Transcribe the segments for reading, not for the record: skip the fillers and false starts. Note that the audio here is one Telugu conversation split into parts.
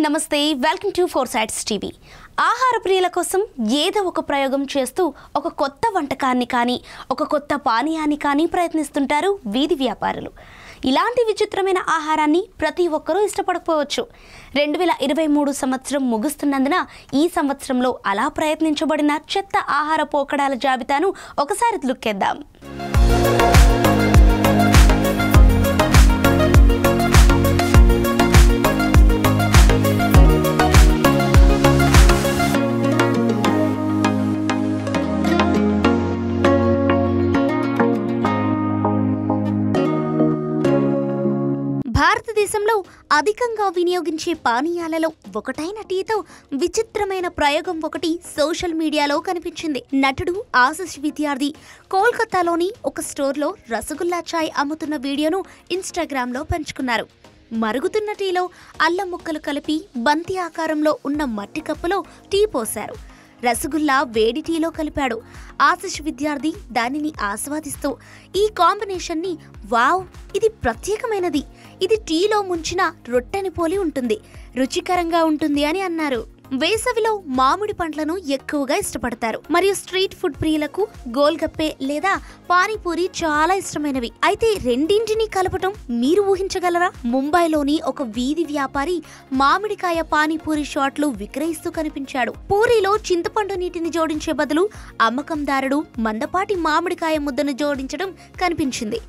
నమస్తే welcome to four sides TV. ఆహార ప్రియుల కోసం ఏదో ఒక ప్రయోగం చేస్తూ ఒక కొత్త వంటకాన్ని కానీ ఒక కొత్త పానీయాన్ని కానీ ప్రయత్నిస్తుంటారు వీధి వ్యాపారులు. ఇలాంటి విచిత్రమైన ఆహారాన్ని ప్రతి ఒక్కరూ ఇష్టపడకపోవచ్చు. 2023 సంవత్సరం ముగుస్తున్నందున ఈ సంవత్సరంలో అలా ప్రయత్నించబడిన చెత్త ఆహార పోకడాల జాబితాను ఒకసారి లుక్కేద్దాం. భారతదేశంలో అధికంగా వినియోగించే పానీయాలలో ఒకటైన టీతో విచిత్రమైన ప్రయోగం ఒకటి సోషల్ మీడియాలో కనిపించింది. నటుడు ఆశిష్ విద్యార్థి కోల్కతాలోని ఒక స్టోర్లో రసగుల్లా చాయ్ అమ్ముతున్న వీడియోను ఇన్స్టాగ్రామ్లో పంచుకున్నారు. మరుగుతున్న టీలో అల్లం ముక్కలు కలిపి బంతి ఆకారంలో ఉన్న మట్టి కప్పులో టీ పోశారు. రసగుల్లా వేడి టీలో కలిపాడు. ఆశిష్ విద్యార్థి దానిని ఆస్వాదిస్తూ ఈ కాంబినేషన్ని వావ్, ఇది ప్రత్యేకమైనది, ఇది టీలో ముంచిన రొట్టెని పోలి ఉంటుంది, రుచికరంగా ఉంటుంది అని అన్నారు. వేసవిలో మామిడి పండ్లను ఎక్కువగా ఇష్టపడతారు మరియు స్ట్రీట్ ఫుడ్ ప్రియులకు గోల్గప్పే లేదా పానీపూరి చాలా ఇష్టమైనవి. అయితే రెండింటినీ కలపటం మీరు ఊహించగలరా? ముంబైలోని ఒక వీధి వ్యాపారి మామిడికాయ పానీపూరి షాట్లు విక్రయిస్తూ కనిపించాడు. పూరిలో చింతపండు నీటిని జోడించే బదులు అమ్మకందారుడు మందపాటి మామిడికాయ ముద్దను జోడించడం కనిపించింది.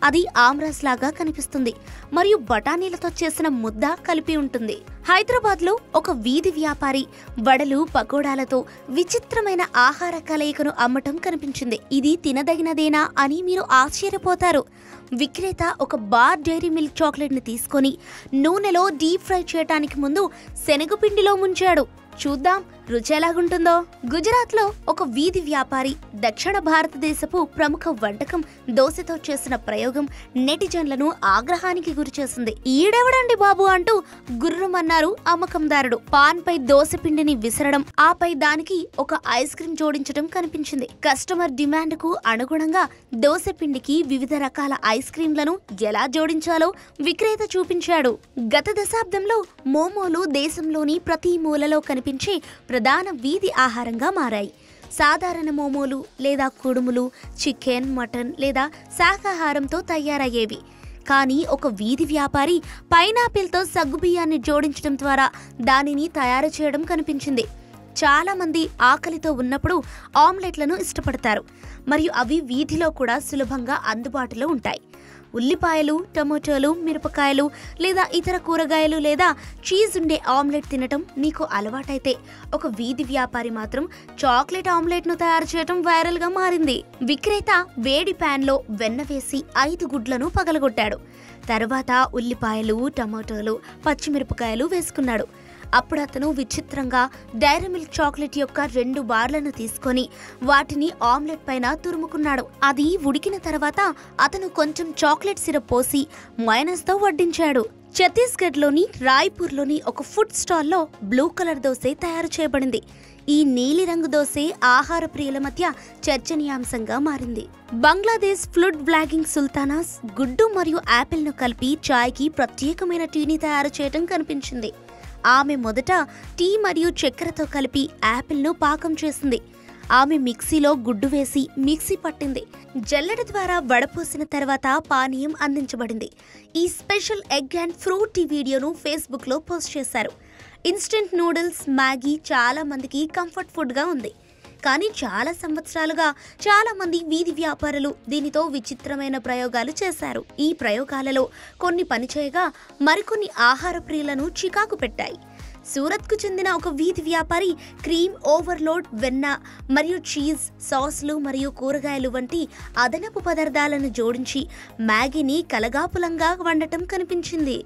అది ఆమ్రాస్ లాగా కనిపిస్తుంది మరియు బఠానీలతో చేసిన ముద్ద కలిపి ఉంటుంది. హైదరాబాద్లో ఒక వీధి వ్యాపారి వడలు పకోడాలతో విచిత్రమైన ఆహార కలయికను అమ్మటం కనిపించింది. ఇది తినదగినదేనా అని మీరు ఆశ్చర్యపోతారు. విక్రేత ఒక బార్ డైరీ మిల్క్ చాక్లెట్ ని తీసుకొని నూనెలో డీప్ ఫ్రై చేయడానికి ముందు శనగపిండిలో ముంచాడు. చూద్దాం రుచి ఎలాగుంటుందో. గుజరాత్ లో ఒక వీధి వ్యాపారి దక్షిణ భారతదేశపు ప్రముఖ వంటకం దోశతో చేసిన ప్రయోగం నెటిజన్లను ఆగ్రహానికి గురి చేసింది. ఈడెవడండి బాబు అంటూ గుర్రమన్నారు అమ్మకందారుడు. పాన్ పై దోశ పిండిని విసరడం, ఆపై దానికి ఒక ఐస్ క్రీం జోడించడం కనిపించింది. కస్టమర్ డిమాండ్ కు అనుగుణంగా దోశ పిండికి వివిధ రకాల ఐస్ క్రీంలను ఎలా జోడించాలో విక్రేత చూపించాడు. గత దశాబ్దంలో మోమోలు దేశంలోని ప్రతి మూలలో కనిపించే ప్రధాన వీధి ఆహారంగా మారాయి. సాధారణ మోమోలు లేదా కుడుములు చికెన్, మటన్ లేదా శాకాహారంతో తయారయ్యేవి. కానీ ఒక వీధి వ్యాపారి పైనాపిల్తో సగ్గుబియ్యాన్ని జోడించడం ద్వారా దానిని తయారు చేయడం కనిపించింది. చాలా మంది ఆకలితో ఉన్నప్పుడు ఆమ్లెట్లను ఇష్టపడతారు మరియు అవి వీధిలో కూడా సులభంగా అందుబాటులో ఉంటాయి. ఉల్లిపాయలు, టమోటాలు, మిరపకాయలు లేదా ఇతర కూరగాయలు లేదా చీజ్ ఉండే ఆమ్లెట్ తినటం నీకు అలవాటైతే ఒక వీధి వ్యాపారి మాత్రం చాక్లెట్ ఆమ్లెట్ను తయారు చేయడం వైరల్గా మారింది. విక్రేత వేడి ప్యాన్లో వెన్న వేసి 5 గుడ్లను పగలగొట్టాడు. తర్వాత ఉల్లిపాయలు, టమోటాలు, పచ్చిమిరపకాయలు వేసుకున్నాడు. అప్పుడు అతను విచిత్రంగా డైరీ మిల్క్ చాక్లెట్ యొక్క 2 బార్లను తీసుకొని వాటిని ఆమ్లెట్ పైన తురుముకున్నాడు. అది ఉడికిన తర్వాత అతను కొంచెం చాక్లెట్ సిరప్ పోసి మైనస్ తో వడ్డించాడు. ఛత్తీస్గఢ్లోని రాయ్పూర్లోని ఒక ఫుడ్ స్టాల్లో బ్లూ కలర్ దోశ తయారు చేయబడింది. ఈ నీలిరంగు దోశ ఆహార ప్రియుల మధ్య చర్చనీయాంశంగా మారింది. బంగ్లాదేశ్ ఫుడ్ బ్లాగింగ్ సుల్తానాస్ గుడ్డు మరియు యాపిల్ ను కలిపి చాయ్కి ప్రత్యేకమైన టీని తయారు చేయడం కనిపించింది. ఆమె మొదట టీ మరియు చక్కెరతో కలిపి యాపిల్ను పాకం చేసింది. ఆమె మిక్సీలో గుడ్డు వేసి మిక్సీ పట్టింది. జల్లెడ ద్వారా వడపోసిన తర్వాత పానీయం అందించబడింది. ఈ special egg and fruit tea వీడియోను ఫేస్బుక్లో పోస్ట్ చేశారు. ఇన్స్టెంట్ నూడిల్స్, మ్యాగీ చాలా మందికి కంఫర్ట్ ఫుడ్గా ఉంది. కానీ చాలా సంవత్సరాలుగా చాలా మంది వీధి వ్యాపారులు దీనితో విచిత్రమైన ప్రయోగాలు చేశారు. ఈ ప్రయోగాలలో కొన్ని పనిచేయగా మరికొన్ని ఆహార ప్రియులను చికాకు పెట్టాయి. సూరత్కు చెందిన ఒక వీధి వ్యాపారి క్రీమ్ ఓవర్లోడ్, వెన్న మరియు చీజ్, సాస్లు మరియు కూరగాయలు వంటి అదనపు పదార్థాలను జోడించి మ్యాగీని కలగాపులంగా వండటం కనిపించింది.